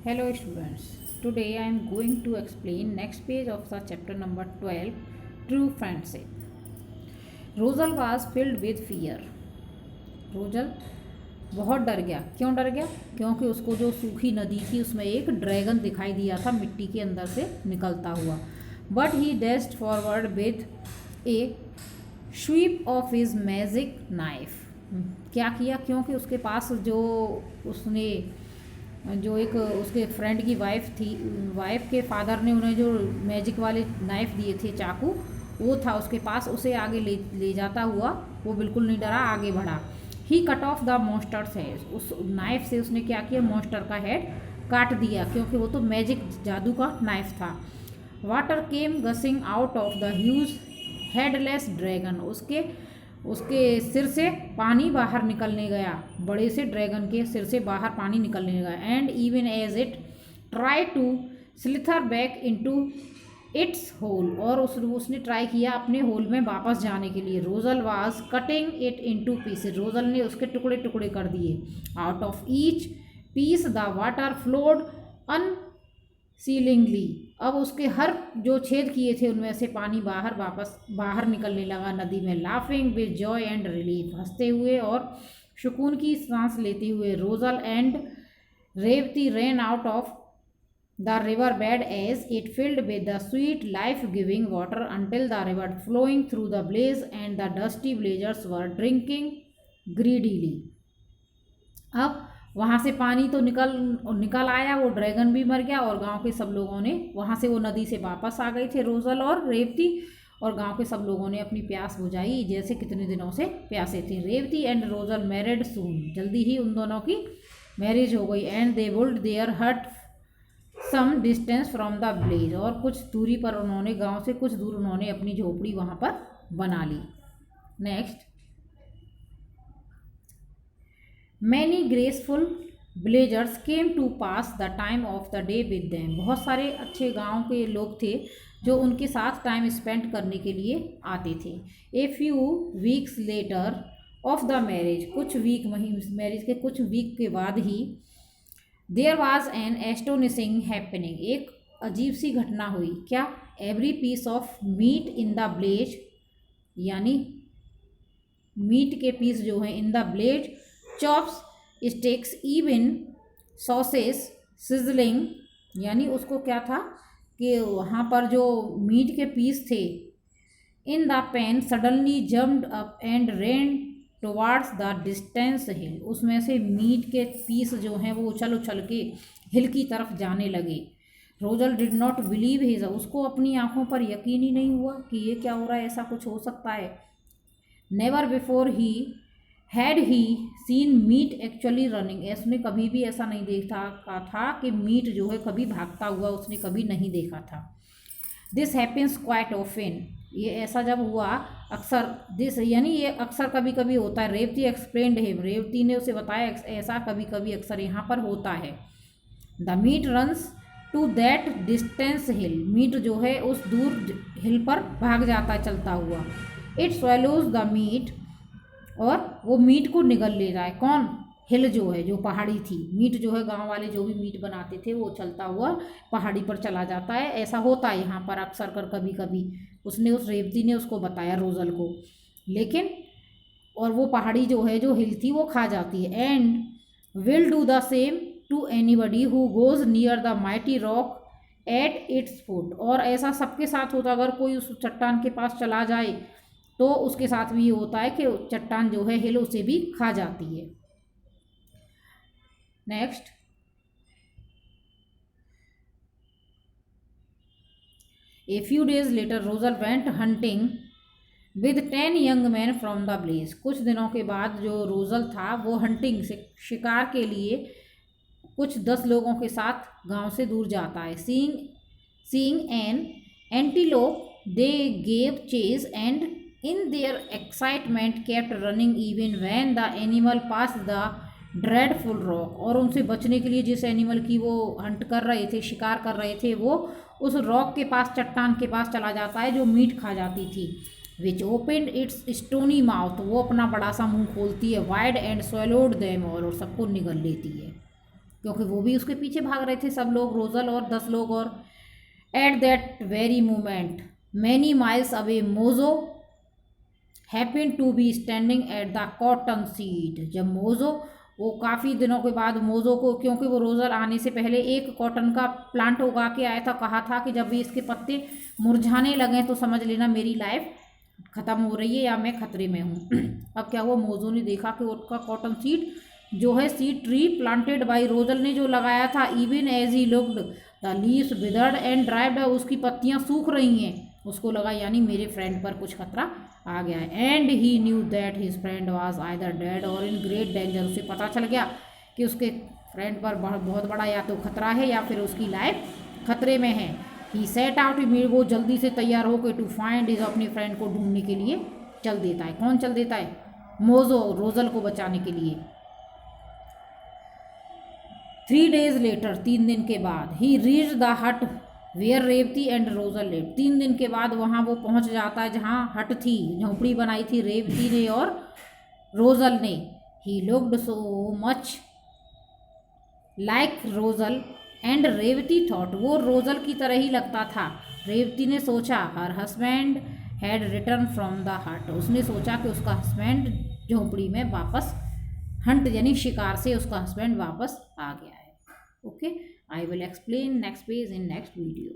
Hello students, today I am going to explain next page of the chapter number 12, True Friendship. Rosel was filled with fear. Rosel बहुत डर गया। क्यों डर गया? क्योंकि उसको जो सूखी नदी थी उसमें एक ड्रैगन दिखाई दिया था मिट्टी के अंदर से निकलता हुआ। But he dashed forward with a sweep of his magic knife. क्या किया? क्योंकि उसके पास उसने जो एक उसके फ्रेंड की वाइफ के फादर ने उन्हें जो मैजिक वाले नाइफ दिए थे, चाकू, वो था उसके पास। उसे आगे ले जाता हुआ वो बिल्कुल नहीं डरा, आगे बढ़ा। He cut off the monster's head. उस नाइफ से उसने क्या किया? मॉन्स्टर का हेड काट दिया, क्योंकि वो तो मैजिक जादू का नाइफ था। Water came gushing out of the huge headless dragon. उसके सिर से पानी बाहर निकलने गया, बड़े से ड्रैगन के सिर से बाहर पानी निकलने गया। And even as it try to slither back into its hole. और उसने ट्राई किया अपने होल में वापस जाने के लिए। Rozal was cutting it into pieces. Rozal ने उसके टुकड़े टुकड़े कर दिए। Out of each piece the water flowed unceasingly. अब उसके हर जो छेद किए थे उनमें से पानी वापस बाहर निकलने लगा नदी में। Laughing with joy and relief. हंसते हुए और सुकून की सांस लेते हुए Rosal and Revati ran out of the river bed as it filled with the sweet life giving water until the river flowing through the blaze and the dusty blazers were drinking greedily. अब वहाँ से पानी तो निकल आया, वो ड्रैगन भी मर गया और गांव के सब लोगों ने वहाँ से वो नदी से वापस आ गए थे, रोजल और रेवती। और गांव के सब लोगों ने अपनी प्यास बुझाई, जैसे कितने दिनों से प्यासे थे। रेवती एंड रोजल मैरिड सून। जल्दी ही उन दोनों की मैरिज हो गई। And they built their hut some distance from the village. और कुछ दूरी पर उन्होंने, गाँव से कुछ दूर उन्होंने अपनी झोपड़ी वहाँ पर बना ली। Next, many graceful villagers came to pass the time of the day with them. बहुत सारे अच्छे गांव के लोग थे जो उनके साथ टाइम स्पेंड करने के लिए आते थे। A few weeks later of the marriage. Marriage के कुछ वीक के बाद ही there was an astonishing happening. एक अजीब सी घटना हुई। क्या? Every piece of meat in the blaze, यानी मीट के पीस जो हैं in the blaze, chops, steaks, even sausages, sizzling, यानी उसको क्या था कि वहाँ पर जो मीट के पीस थे in the pan suddenly jumped up and ran towards the distance hill. उसमें से मीट के पीस जो हैं वो उछल उछल के हिल की तरफ जाने लगे। Rosel did not believe his. उसको अपनी आंखों पर यकीन ही नहीं हुआ कि ये क्या हो रहा है, ऐसा कुछ हो सकता है। Never before he had he seen meat actually running. उसने कभी भी ऐसा नहीं देखा था कि मीट जो है कभी भागता हुआ उसने कभी नहीं देखा था। This happens quite often. ये ऐसा जब हुआ अक्सर, दिस यानी ये अक्सर कभी कभी होता है। Revati explained him. रेवती ने उसे बताया ऐसा कभी कभी अक्सर यहाँ पर होता है। The meat runs to that distance hill. Meat जो है उस दूर हिल पर भाग जाता है चलता हुआ। It swallows the meat. और वो मीट को निगल ले रहा है। कौन? हिल जो है, जो पहाड़ी थी। मीट जो है गांव वाले जो भी मीट बनाते थे वो चलता हुआ पहाड़ी पर चला जाता है। ऐसा होता है यहाँ पर अक्सर कर कभी कभी। उस रेवती ने उसको बताया रोजल को। लेकिन और वो पहाड़ी जो है, जो हिल थी, वो खा जाती है। And will do the same to anybody who goes near the mighty rock at its foot. और ऐसा सबके साथ होता, अगर कोई उस चट्टान के पास चला जाए तो उसके साथ भी ये होता है कि चट्टान जो है हिल उसे भी खा जाती है। Next, a few days later Rosel went hunting with 10 young man from the village. कुछ दिनों के बाद जो रोजल था वो हंटिंग से, शिकार के लिए कुछ 10 लोगों के साथ गांव से दूर जाता है। Seeing an antelope they gave chase and in their excitement kept running even when the animal passed the dreadful rock। और उनसे बचने के लिए जिस एनिमल की वो हंट कर रहे थे, शिकार कर रहे थे, वो उस रॉक के पास, चट्टान के पास चला जाता है जो मीट खा जाती थी। विच ओपनड इट्स स्टोनी माउथ। वो अपना बड़ा सा मुंह खोलती है। Wide and swallowed them all। और सबको निगल लेती है। क्योंकि वो भी उसके पीछे भाग रहे थे सब लोग, रोजल और 10 लोग और। At that very moment many miles away Mojo happen to be standing at the cotton seed. जब मोजो, वो काफ़ी दिनों के बाद मोजो को, क्योंकि वो रोजल आने से पहले एक कॉटन का प्लांट उगा के आया था, कहा था कि जब भी इसके पत्ते मुरझाने लगे तो समझ लेना मेरी लाइफ ख़त्म हो रही है या मैं खतरे में हूँ। अब क्या हुआ, मोजो ने देखा कि उसका कॉटन सीड जो है, seed tree planted by Rosal ने जो लगाया था, even as he looked the leaves withered and dried, उसकी पत्तियां सूख रही हैं। उसको लगा यानी मेरे फ्रेंड पर कुछ खतरा आ गया है। And he knew that his friend was either dead और इन ग्रेट डेंजर। उसे पता चल गया कि उसके फ्रेंड पर बहुत बड़ा या तो खतरा है या फिर उसकी लाइफ खतरे में है। ही सेट आउट, वो जल्दी से तैयार होकर टू फाइंड हिज, अपने फ्रेंड को ढूंढने के लिए चल देता है। कौन चल देता है? मोजो, रोजल को बचाने के लिए। 3 days लेटर, 3 दिन के बाद, he reach the hut where Revati and Rosal live. 3 दिन के बाद वहाँ वो पहुँच जाता है जहाँ हट थी, झोंपड़ी बनाई थी रेवती ने और रोजल ने। He looked so much like Rosal and Revati thought, वो रोजल की तरह ही लगता था। रेवती ने सोचा, her husband had return from the hut, उसने सोचा कि उसका हस्बैंड झोंपड़ी में वापस, हंट यानी शिकार से उसका हस्बैंड वापस आ गया है। Okay, I will explain next page in next video.